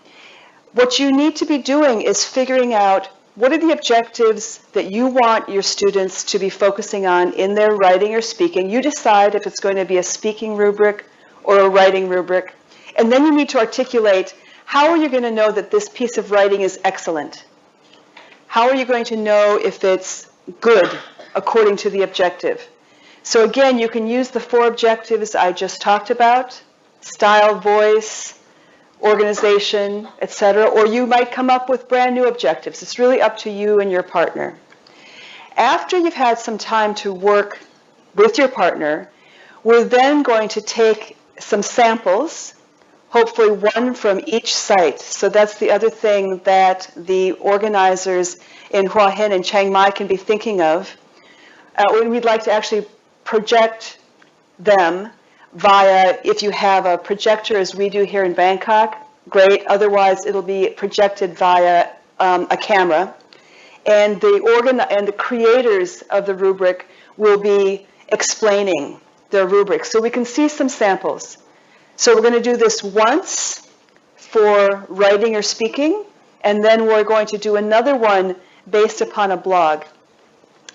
What you need to be doing is figuring out what are the objectives that you want your students to be focusing on in their writing or speaking. You decide if it's going to be a speaking rubric or a writing rubric. And then you need to articulate, how are you going to know that this piece of writing is excellent? How are you going to know if it's good according to the objective? So again, you can use the 4 objectives I just talked about: style, voice, organization, etc., or you might come up with brand new objectives. It's really up to you and your partner. After you've had some time to work with your partner, we're then going to take some samples, hopefully one from each site. So that's the other thing that the organizers in Hua Hin and Chiang Mai can be thinking of. We'd like to actually project them via, if you have a projector as we do here in Bangkok, great. Otherwise, it'll be projected via a camera. And the creators of the rubric will be explaining their rubric. So we can see some samples. So we're going to do this once for writing or speaking, and then we're going to do another one based upon a blog.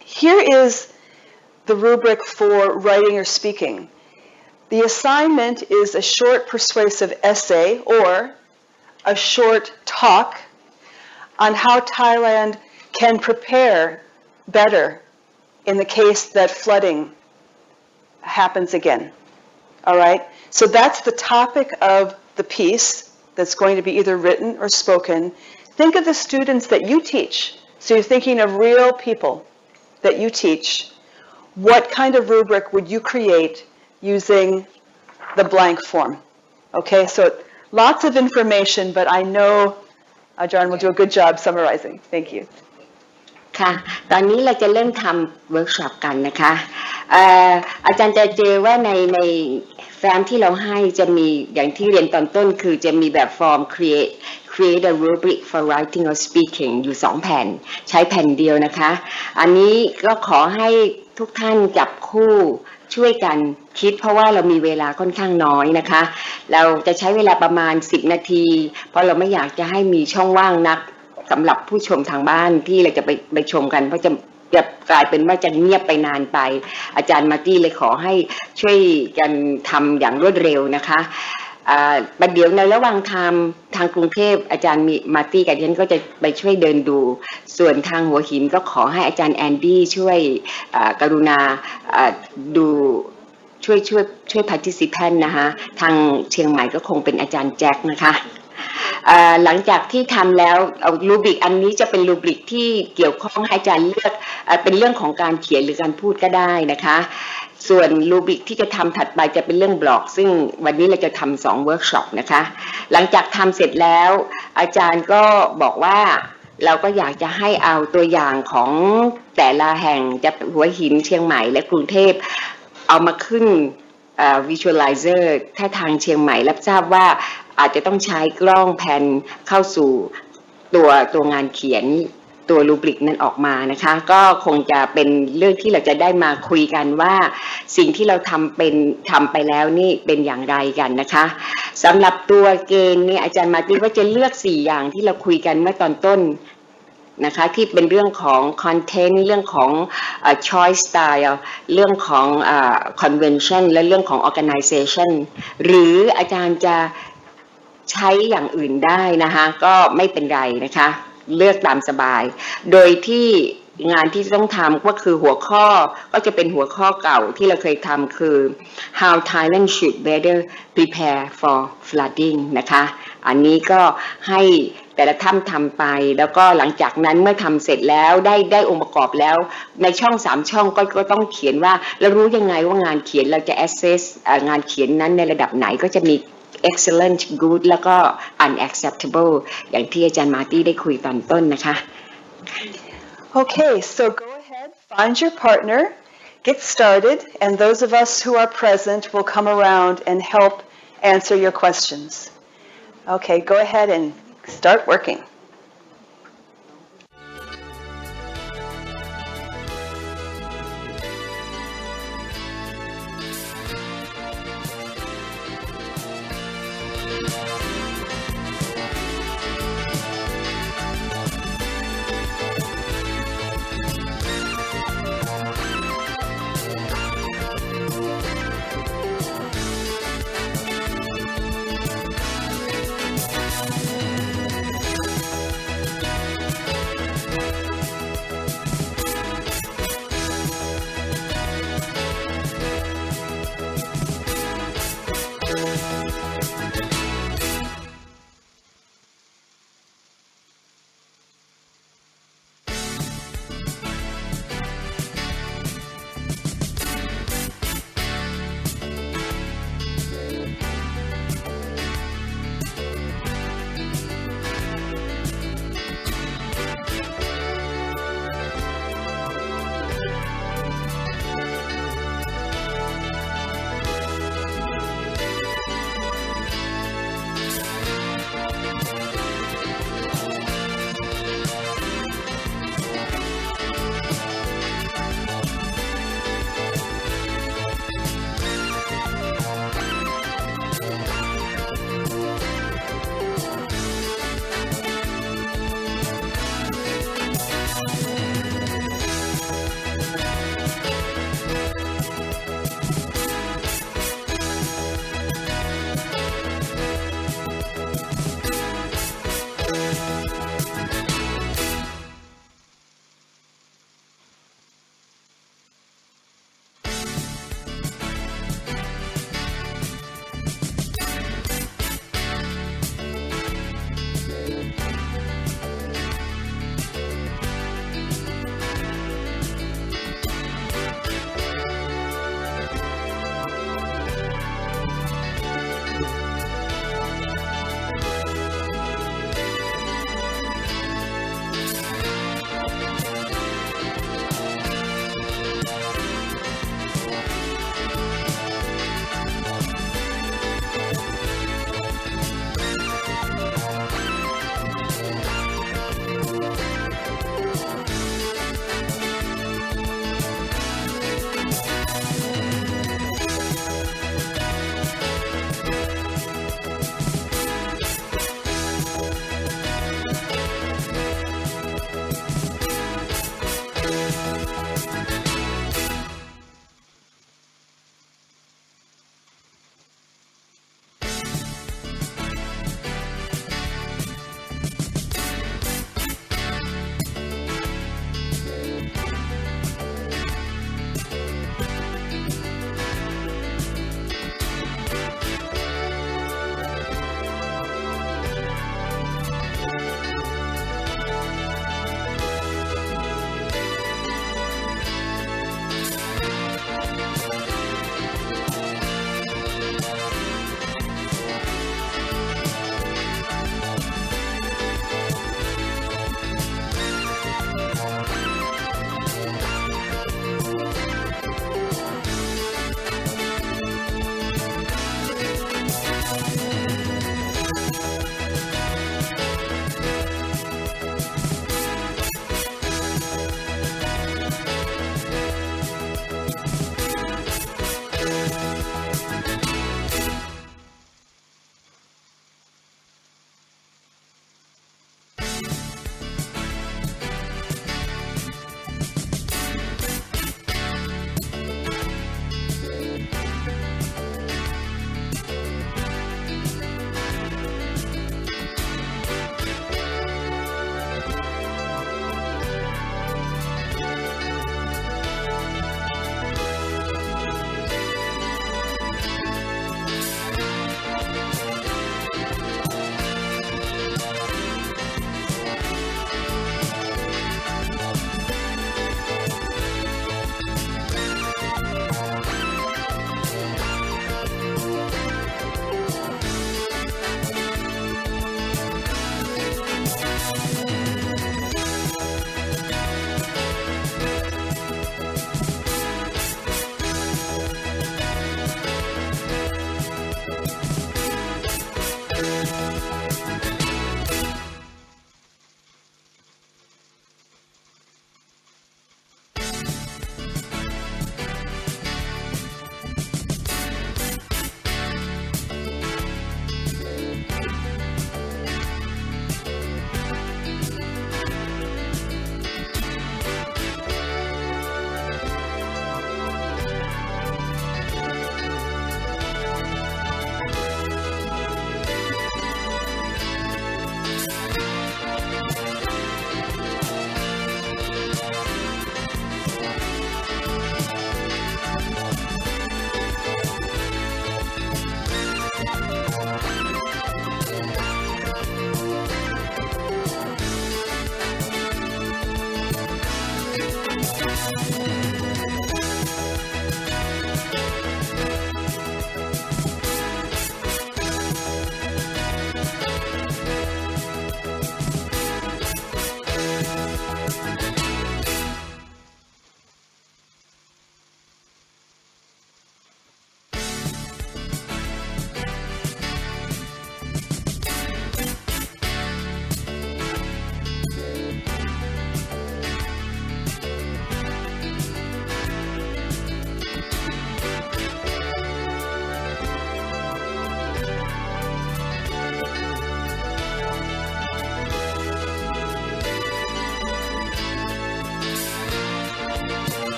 Here is the rubric for writing or speaking. The assignment is a short persuasive essay or a short talk on how Thailand can prepare better in the case that flooding happens again. All right? So that's the topic of the piece that's going to be either written or spoken. Think of the students that you teach. So you're thinking of real people that you teach. What kind of rubric would you create using the blank form? Okay, so lots of information, but I know Ajahn will do a good job summarizing. Thank you. ค่ะตอนนี้เราจะเริ่มทำเวิร์กช็อปกันนะคะอาจารย์จะเจอว่าในแฟ้มที่เราให้จะมีอย่างที่เรียนตอนต้นคือจะมีแบบฟอร์ม create a rubric for writing or speaking อยู่2แผ่นใช้แผ่นเดียวนะคะอันนี้ก็ขอให้ ทุกท่านจับคู่ช่วยกันคิดเพราะว่าเรามีเวลาค่อนข้างน้อยนะคะเราจะใช้เวลาประมาณ10นาทีเพราะเราไม่อยากจะให้มีช่องว่างนักสำหรับผู้ชมทางบ้านที่เราจะไปชมกันเพราะจะกลายเป็นว่าจะเงียบไปนานไปอาจารย์มาร์ตี้เลยขอให้ช่วยกันทำอย่างรวดเร็วนะคะประเดี๋ยวในระหว่างทางกรุงเทพอาจารย์มาร์ตี้กับดิฉันก็จะไปช่วยเดินดูส่วนทางหัวหินก็ขอให้อาจารย์แอนดี้ช่วยกรุณาดูช่วย participant นะคะทางเชียงใหม่ก็คงเป็นอาจารย์แจ็คนะคะหลังจากที่ทำแล้วรูบริกอันนี้จะเป็นรูบริกที่เกี่ยวข้องให้อาจารย์เลือกเป็นเรื่องของการเขียนหรือการพูดก็ได้นะคะส่วนรูบริกที่จะทำถัดไปจะเป็นเรื่องบล็อกซึ่งวันนี้เราจะทำ2เวิร์กช็อปนะคะหลังจากทำเสร็จแล้วอาจารย์ก็บอกว่าเราก็อยากจะให้เอาตัวอย่างของแต่ละแห่งจะหัวหินเชียงใหม่และกรุงเทพเอามาขึ้นvisualizer ถ้าทางเชียงใหม่รับทราบว่าอาจจะต้องใช้กล้องแพนเข้าสู่ตัวงานเขียนตัวรูบริกนั้นออกมานะคะก็คงจะเป็นเรื่องที่เราจะได้มาคุยกันว่าสิ่งที่เราทำไปแล้วนี่เป็นอย่างไรกันนะคะสำหรับตัวเกณฑ์นี่อาจารย์มาร์ตี้ก็จะเลือก4อย่างที่เราคุยกันเมื่อตอนต้นนะคะที่เป็นเรื่องของ content เรื่องของchoice style เรื่องของconvention และเรื่องของ organization หรืออาจารย์จะใช้อย่างอื่นได้นะคะก็ไม่เป็นไรนะคะเลือกตามสบายโดยที่งานที่ต้องทำก็คือหัวข้อก็จะเป็นหัวข้อเก่าที่เราเคยทำคือ how Thailand should better prepare for flooding นะคะอันนี้ก็ให้แต่ละท่านทำไปแล้วก็หลังจากนั้นเมื่อทำเสร็จแล้วได้องค์ประกอบแล้วในช่อง3ช่องก็ต้องเขียนว่าเรารู้ยังไงว่างานเขียนเราจะ assess งานเขียนนั้นในระดับไหนก็จะมี excellent good แล้วก็ unacceptable อย่างที่อาจารย์มาร์ตี้ได้คุยตอนต้นนะคะ Okay, so go ahead, find your partner, get started, and those of us who are present will come around and help answer your questions. Okay, go ahead and start working.